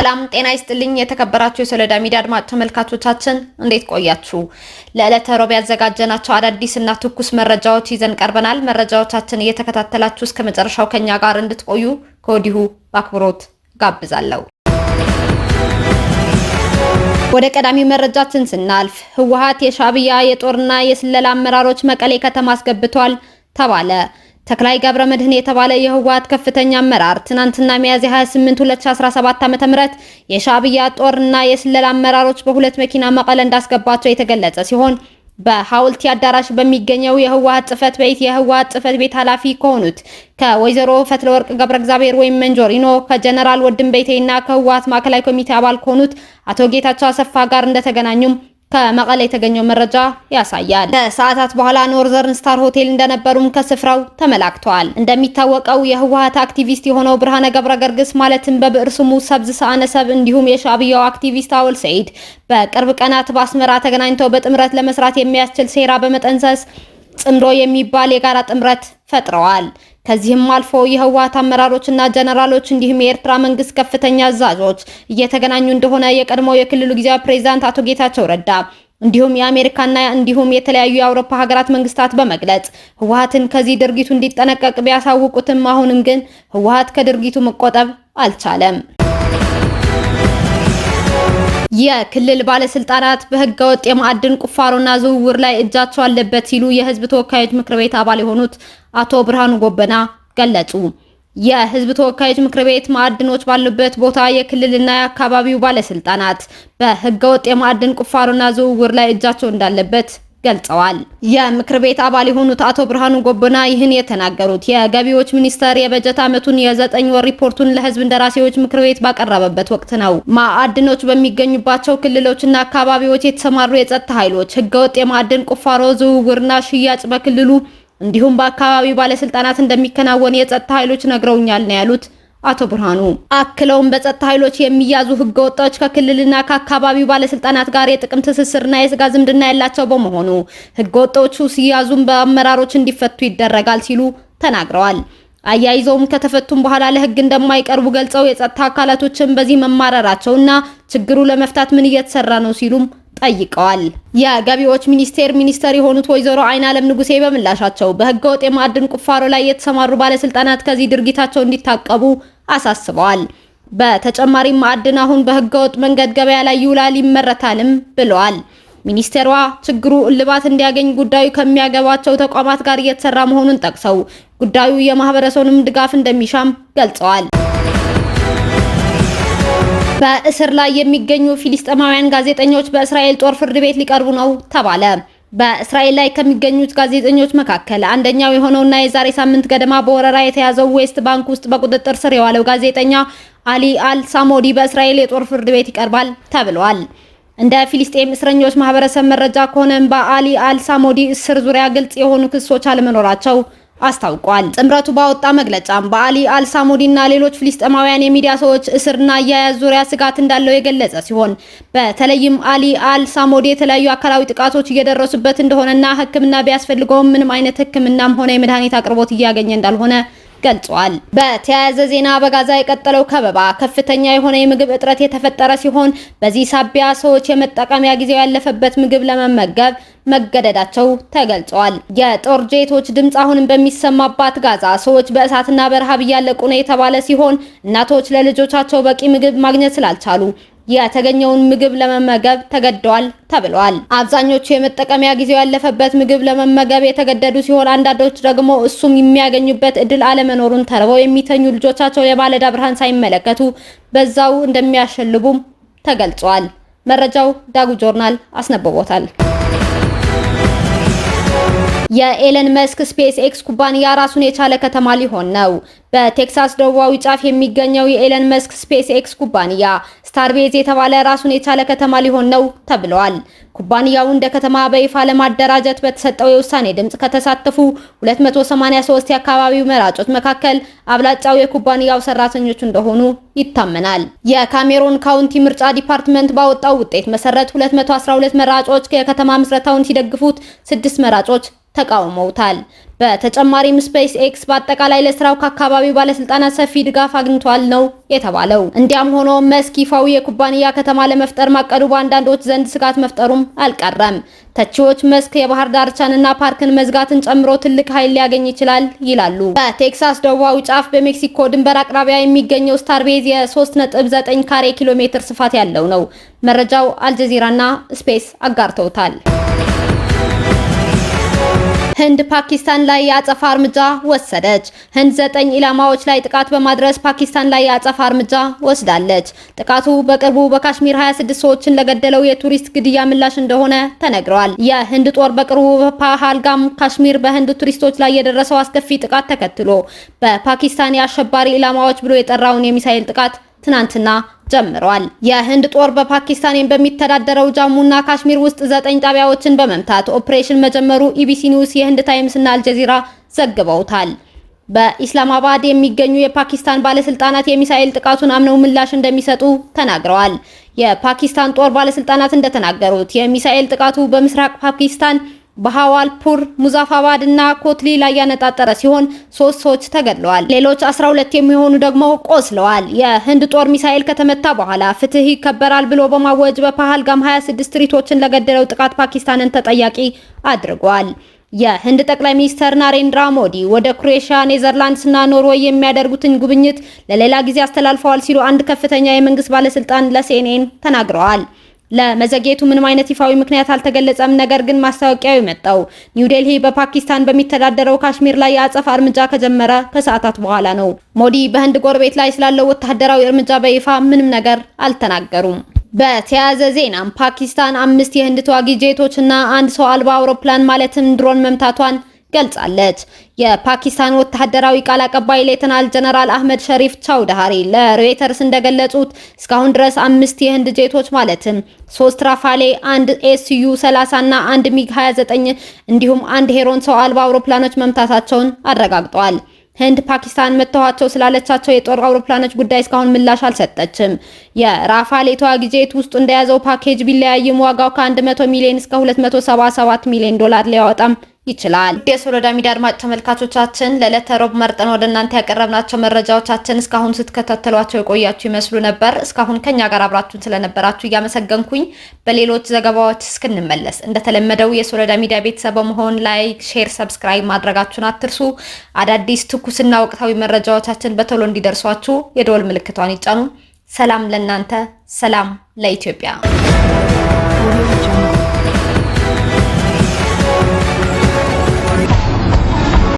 ሰላም ጤና ይስጥልኝ የተከበራችሁ የሶሎዳ ሚዲያ አድማጭ ተመልካቾቻችን እንዴት ቆያችሁ? ለዕለተ ሮብ ያዘጋጀናቸው አዳዲስና ትኩስ መረጃዎች ይዘን ቀርበናል። መረጃዎቻችን እየተከታተላችሁ እስከ መጨረሻው ከኛ ጋር እንድትቆዩ ከወዲሁ በአክብሮት ጋብዛለሁ። ወደ ቀዳሚ መረጃችን ስናልፍ ህወሓት የሻዕቢያ የጦርና የስለላ አመራሮች መቀሌ ከተማ አስገብቷል ተባለ። ተክላይ ገብረመድህን የተባለ የህወሓት ከፍተኛ አመራር ትናንትና ሚያዝያ 28 2017 ዓ.ም የሻዕቢያ ጦርና የስለላ አመራሮች በሁለት መኪና መቀለ እንዳስገባቸው የተገለጸ ሲሆን በሐውልቲ አዳራሽ በሚገኘው የህወሓት ጽፈት ቤት የህወሓት ጽፈት ቤት ኃላፊ ከሆኑት ከወይዘሮ ፈትለወርቅ ገብረእግዚአብሔር ወይም መንጆሪኖ ከጀነራል ወድምቤቴና ከህወሓት ማዕከላዊ ኮሚቴ አባል ከሆኑት አቶ ጌታቸው አሰፋ ጋር እንደተገናኙም ከመቀለ የተገኘው መረጃ ያሳያል። ከሰዓታት በኋላ ኖርዘርን ስታር ሆቴል እንደነበሩም ከስፍራው ተመላክቷል። እንደሚታወቀው የህወሓት አክቲቪስት የሆነው ብርሃነ ገብረገርግስ ማለትም በብዕር ስሙ ሰብዝ ሰአነሰብ እንዲሁም የሻዕቢያው አክቲቪስት አወል ሰይድ በቅርብ ቀናት በአስመራ ተገናኝተው በጥምረት ለመስራት የሚያስችል ሴራ በመጠንሰስ ጽምዶ የሚባል የጋራ ጥምረት ፈጥረዋል። ከዚህም አልፎ የህወሓት አመራሮችና ጀነራሎች እንዲሁም የኤርትራ መንግስት ከፍተኛ አዛዦች እየተገናኙ እንደሆነ የቀድሞው የክልሉ ጊዜያዊ ፕሬዝዳንት አቶ ጌታቸው ረዳ እንዲሁም የአሜሪካና እንዲሁም የተለያዩ የአውሮፓ ሀገራት መንግስታት በመግለጽ ህወሓትን ከዚህ ድርጊቱ እንዲጠነቀቅ ቢያሳውቁትም አሁንም ግን ህወሓት ከድርጊቱ መቆጠብ አልቻለም። የክልል ባለስልጣናት በህገወጥ የማዕድን ቁፋሮና ዝውውር ላይ እጃቸው አለበት ሲሉ የህዝብ ተወካዮች ምክር ቤት አባል የሆኑት አቶ ብርሃኑ ጎበና ገለጹ። የህዝብ ተወካዮች ምክር ቤት ማዕድኖች ባሉበት ቦታ የክልልና የአካባቢው ባለስልጣናት በህገወጥ የማዕድን ቁፋሮና ዝውውር ላይ እጃቸው እንዳለበት ገልጸዋል። የምክር ቤት አባል የሆኑት አቶ ብርሃኑ ጎበና ይህን የተናገሩት የገቢዎች ሚኒስቴር የበጀት ዓመቱን የ9 ወር ሪፖርቱን ለህዝብ እንደራሴዎች ምክር ቤት ባቀረበበት ወቅት ነው። ማዕድኖች በሚገኙባቸው ክልሎችና አካባቢዎች የተሰማሩ የጸጥታ ኃይሎች ህገወጥ የማዕድን ቁፋሮ፣ ዝውውርና ሽያጭ በክልሉ እንዲሁም በአካባቢው ባለስልጣናት እንደሚከናወን የጸጥታ ኃይሎች ነግረውኛል ነው ያሉት አቶ ብርሃኑ። አክለውም በጸጥታ ኃይሎች የሚያዙ ህገወጦች ከክልልና ከአካባቢው ባለስልጣናት ጋር የጥቅም ትስስርና የስጋ ዝምድና ያላቸው በመሆኑ ህገወጦቹ ሲያዙም በአመራሮች እንዲፈቱ ይደረጋል ሲሉ ተናግረዋል። አያይዘውም ከተፈቱም በኋላ ለህግ እንደማይቀርቡ ገልጸው የጸጥታ አካላቶችን በዚህ መማረራቸውና ችግሩ ለመፍታት ምን እየተሰራ ነው ሲሉም ጠይቀዋል። የገቢዎች ሚኒስቴር የሆኑት ወይዘሮ አይናለም ንጉሴ በምላሻቸው በህገወጥ የማዕድን ቁፋሮ ላይ የተሰማሩ ባለስልጣናት ከዚህ ድርጊታቸው እንዲታቀቡ አሳስበዋል። በተጨማሪም ማዕድን አሁን በህገወጥ መንገድ ገበያ ላይ ይውላል ይመረታልም ብለዋል። ሚኒስቴሯ ችግሩ እልባት እንዲያገኝ ጉዳዩ ከሚያገባቸው ተቋማት ጋር እየተሰራ መሆኑን ጠቅሰው ጉዳዩ የማህበረሰቡንም ድጋፍ እንደሚሻም ገልጸዋል። በእስር ላይ የሚገኙ ፊሊስጤማውያን ጋዜጠኞች በእስራኤል ጦር ፍርድ ቤት ሊቀርቡ ነው ተባለ። በእስራኤል ላይ ከሚገኙት ጋዜጠኞች መካከል አንደኛው የሆነውና የዛሬ ሳምንት ገደማ በወረራ የተያዘው ዌስት ባንክ ውስጥ በቁጥጥር ስር የዋለው ጋዜጠኛ አሊ አል-ሳሞዲ በእስራኤል የጦር ፍርድ ቤት ይቀርባል ተብሏል። እንደ ፊሊስጤም እስረኞች ማህበረሰብ መረጃ ከሆነም በአሊ አል-ሳሞዲ እስር ዙሪያ ግልጽ የሆኑ ክሶች አለመኖራቸው አስታውቋል። ጥምረቱ ባወጣ መግለጫም በአሊ አል-ሳሞዲና ሌሎች ፍልስጤማውያን የሚዲያ ሰዎች እስርና አያያዝ ዙሪያ ስጋት እንዳለው የገለጸ ሲሆን በተለይም አሊ አል-ሳሞዲ የተለያዩ አካላዊ ጥቃቶች እየደረሱበት እንደሆነና ሕክምና ቢያስፈልገውም ምንም አይነት ሕክምናም ሆነ የመድኃኒት አቅርቦት እያገኘ እንዳልሆነ ገልጿል። በተያያዘ ዜና በጋዛ የቀጠለው ከበባ ከፍተኛ የሆነ የምግብ እጥረት የተፈጠረ ሲሆን በዚህ ሳቢያ ሰዎች የመጠቀሚያ ጊዜው ያለፈበት ምግብ ለመመገብ መገደዳቸው ተገልጿል። የጦር ጄቶች ድምጽ አሁንም በሚሰማባት ጋዛ ሰዎች በእሳትና በረሃብ እያለቁ ነው የተባለ ሲሆን እናቶች ለልጆቻቸው በቂ ምግብ ማግኘት ስላልቻሉ የተገኘውን ምግብ ለመመገብ ተገደዋል ተብሏል። አብዛኞቹ የመጠቀሚያ ጊዜው ያለፈበት ምግብ ለመመገብ የተገደዱ ሲሆን አንዳንዶች ደግሞ እሱም የሚያገኙበት እድል አለመኖሩን ተርበው የሚተኙ ልጆቻቸው የማለዳ ብርሃን ሳይመለከቱ በዛው እንደሚያሸልቡም ተገልጿል። መረጃው ዳጉ ጆርናል አስነብቦታል። የኤለን መስክ ስፔስ ኤክስ ኩባንያ ራሱን የቻለ ከተማ ሊሆን ነው። በቴክሳስ ደቡባዊ ጫፍ የሚገኘው የኤለን መስክ ስፔስ ኤክስ ኩባንያ ስታርቤዝ የተባለ ራሱን የቻለ ከተማ ሊሆን ነው ተብሏል። ኩባንያው እንደ ከተማ በይፋ ለማደራጀት በተሰጠው የውሳኔ ድምጽ ከተሳተፉ 283 የአካባቢው መራጮች መካከል አብላጫው የኩባንያው ሰራተኞች እንደሆኑ ይታመናል። የካሜሮን ካውንቲ ምርጫ ዲፓርትመንት ባወጣው ውጤት መሰረት 212 መራጮች የከተማ ምስረታውን ሲደግፉት 6 መራጮች ተቃውመውታል። በተጨማሪም ስፔስ ኤክስ በአጠቃላይ ለስራው ከአካባቢው ባለስልጣናት ሰፊ ድጋፍ አግኝቷል ነው የተባለው። እንዲያም ሆኖ መስክ ይፋዊ የኩባንያ ከተማ ለመፍጠር ማቀዱ በአንዳንዶች ዘንድ ስጋት መፍጠሩም አልቀረም። ተቺዎች መስክ የባህር ዳርቻንና ፓርክን መዝጋትን ጨምሮ ትልቅ ኃይል ሊያገኝ ይችላል ይላሉ። በቴክሳስ ደቡባዊ ጫፍ በሜክሲኮ ድንበር አቅራቢያ የሚገኘው ስታርቤዝ የ3.9 ካሬ ኪሎ ሜትር ስፋት ያለው ነው። መረጃው አልጀዚራና ስፔስ አጋርተውታል። ህንድ ፓኪስታን ላይ የአጸፋ እርምጃ ወሰደች። ህንድ 9 ኢላማዎች ላይ ጥቃት በማድረስ ፓኪስታን ላይ የአጸፋ እርምጃ ወስዳለች። ጥቃቱ በቅርቡ በካሽሚር 26 ሰዎችን ለገደለው የቱሪስት ግድያ ምላሽ እንደሆነ ተነግሯል። የህንድ ጦር በቅርቡ በፓሃልጋም ካሽሚር በህንድ ቱሪስቶች ላይ የደረሰው አስከፊ ጥቃት ተከትሎ በፓኪስታን የአሸባሪ ኢላማዎች ብሎ የጠራውን የሚሳኤል ጥቃት ትናንትና ጀምሯል። የህንድ ጦር በፓኪስታን በሚተዳደረው ጃሙና ካሽሚር ውስጥ 9 ጣቢያዎችን በመምታት ኦፕሬሽን መጀመሩ ኢቢሲ ኒውስ፣ የህንድ ታይምስ እና አልጀዚራ ዘግበውታል። በኢስላማባድ የሚገኙ የፓኪስታን ባለስልጣናት የሚሳኤል ጥቃቱን አምነው ምላሽ እንደሚሰጡ ተናግረዋል። የፓኪስታን ጦር ባለስልጣናት እንደተናገሩት የሚሳኤል ጥቃቱ በምስራቅ ፓኪስታን በሐዋልፑር፣ ሙዛፋባድ እና ኮትሊ ላይ ያነጣጠረ ሲሆን 3 ሰዎች ተገድለዋል። ሌሎች 12 የሚሆኑ ደግሞ ቆስለዋል። የህንድ ጦር ሚሳኤል ከተመታ በኋላ ፍትህ ይከበራል ብሎ በማወጅ በፓሃልጋም 26 ትርኢቶችን ለገደለው ጥቃት ፓኪስታንን ተጠያቂ አድርጓል። የህንድ ጠቅላይ ሚኒስትር ናሬንድራ ሞዲ ወደ ክሮኤሺያ፣ ኔዘርላንድስ እና ኖርዌይ የሚያደርጉትን ጉብኝት ለሌላ ጊዜ አስተላልፈዋል ሲሉ አንድ ከፍተኛ የመንግስት ባለስልጣን ለሲኤንኤን ተናግረዋል። ለመዘግየቱ ምንም አይነት ይፋዊ ምክንያት አልተገለጸም። ነገር ግን ማስታወቂያው የመጣው ኒው ዴልሂ በፓኪስታን በሚተዳደረው ካሽሚር ላይ የአጸፋ እርምጃ ከጀመረ ከሰዓታት በኋላ ነው። ሞዲ በህንድ ጎረቤት ላይ ስላለው ወታደራዊ እርምጃ በይፋ ምንም ነገር አልተናገሩም። በተያያዘ ዜናም ፓኪስታን 5 የህንድ ተዋጊ ጄቶች እና 1 ሰው አልባ አውሮፕላን ማለትም ድሮን መምታቷን ገልጻለች። የፓኪስታን ወታደራዊ ቃል አቀባይ ሌተናል ጀነራል አህመድ ሸሪፍ ቻውዳሪ ለሮይተርስ እንደገለጹት እስካሁን ድረስ 5 የህንድ ጄቶች ማለትም 3 ራፋሌ፣ 1 ኤስዩ 30 እና 1 ሚግ 29 እንዲሁም 1 ሄሮን ሰው አልባ አውሮፕላኖች መምታታቸውን አረጋግጠዋል። ህንድ ፓኪስታን መተዋቸው ስላለቻቸው የጦር አውሮፕላኖች ጉዳይ እስካሁን ምላሽ አልሰጠችም። የራፋሌ ተዋጊ ጄት ውስጥ እንደያዘው ፓኬጅ ቢለያይም ዋጋው ከ100 ሚሊዮን እስከ 277 ሚሊዮን ዶላር ሊያወጣም ይችላል። የሶሎዳ ሚዲያ አድማጭ ተመልካቾቻችን ለዕለተ ሮብ መርጠን ወደ እናንተ ያቀረብናቸው መረጃዎቻችን እስካሁን ስትከታተሏቸው የቆያችሁ ይመስሉ ነበር። እስካሁን ከኛ ጋር አብራችሁን ስለነበራችሁ እያመሰገንኩኝ በሌሎች ዘገባዎች እስክንመለስ እንደተለመደው የሶሎዳ ሚዲያ ቤተሰብ በመሆን ላይክ፣ ሼር፣ ሰብስክራይብ ማድረጋችሁን አትርሱ። አዳዲስ ትኩስና ወቅታዊ መረጃዎቻችን በቶሎ እንዲደርሷችሁ የደወል ምልክቷን ይጫኑ። ሰላም ለእናንተ፣ ሰላም ለኢትዮጵያ።